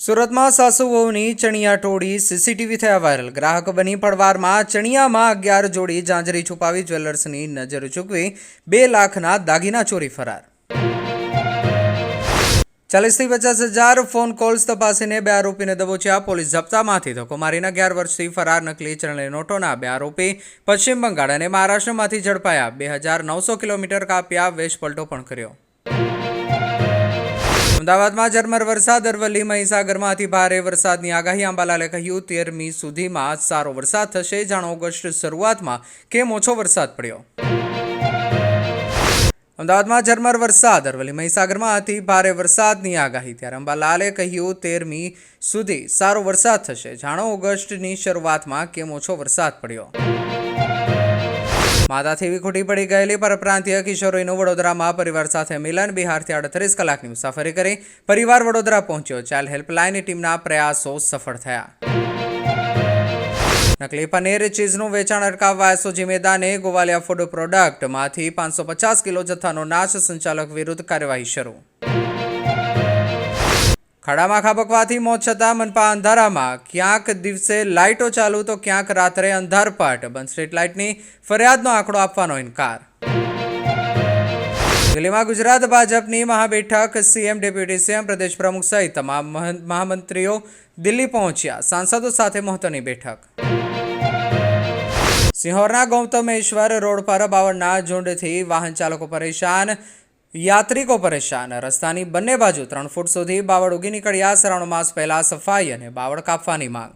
સુરતમાં સાસુ વહુની ચણિયા ટોળી સીસીટીવી થયા વાયરલ। ગ્રાહક બની પડવારમાં ચણિયામાં 11 જોડી ઝાંઝરી છુપાવી જ્વેલર્સની નજર ચૂકવી 2 લાખના દાગીના ચોરી ફરાર। 40 થી 50 હજાર ફોન કોલ્સ તપાસીને 2 આરોપીને દબોચ્યા। પોલીસ ઝપતામાંથી ધક્કો મારીને 11 વર્ષથી ફરાર નકલી ચલણી નોટોના 2 આરોપી પશ્ચિમ બંગાળ અને મહારાષ્ટ્રમાંથી ઝડપાયા। 2900 કિલોમીટર કાપ્યા, વેશ પલટો પણ કર્યો। અમદાવાદમાં ઝરમર વરસાદ। અરવલ્લી મહીસાગરમાં અતિ ભારે વરસાદની આગાહી। અંબાલાલે કહ્યું 13મી સુધીમાં સારો વરસાદ થશે। જાણો ઓગસ્ટ શરૂઆતમાં કેમ ઓછો વરસાદ પડ્યો। અમદાવાદમાં ઝરમર વરસાદ। અરવલ્લી મહીસાગરમાં અતિ ભારે વરસાદની આગાહી। ત્યારે અંબાલાલે કહ્યું 13મી સુધી સારો વરસાદ થશે। જાણો ઓગસ્ટની શરૂઆતમાં કેમ ઓછો વરસાદ પડ્યો। માતાથી વિખૂટી પડી ગયેલી પરપ્રાંતીય કિશોરીનું વડોદરામાં પરિવાર સાથે મિલન। બિહારથી 38 કલાકની મુસાફરી કરી પરિવાર વડોદરા પહોંચ્યો। ચાઇલ્ડ હેલ્પલાઇન ટીમના પ્રયાસો સફળ થયા। નકલી પનીર ચીઝનું વેચાણ અટકાવવા એસઓજી મેદાને। ગોવાલિયા ફૂડ પ્રોડક્ટમાંથી 550 કિલો જથ્થાનો નાશ। સંચાલક વિરુદ્ધ કાર્યવાહી શરૂ। ખાડામાં ખાબકવાથી મોત છતાં મનપા અંધારામાં। ક્યાંક દિવસે લાઇટો ચાલુ તો ક્યાંક રાત્રે અંધારપટ। બંધ સ્ટ્રીટ લાઇટની ફરિયાદનો આંકડો આપવાનો ઇનકાર। દિલ્હીમાં ગુજરાત ભાજપની મહાબેઠક। સીએમ, ડેપ્યુટી સીએમ, પ્રદેશ પ્રમુખ સહિત તમામ મહામંત્રીઓ દિલ્હી પહોંચ્યા। સાંસદો સાથે મહત્વની બેઠક। સિંહોરના ગૌતમેશ્વર રોડ પર બાવળના ઝુંડથી વાહન ચાલકો પરેશાન, યાત્રિકો પરેશાન। રસ્તાની બંને બાજુ 3 ફૂટ સુધી બાવળ ઉગી નીકળ્યા। શ્રાવણ માસ પહેલા સફાઈ અને બાવળ કાપવાની માંગ।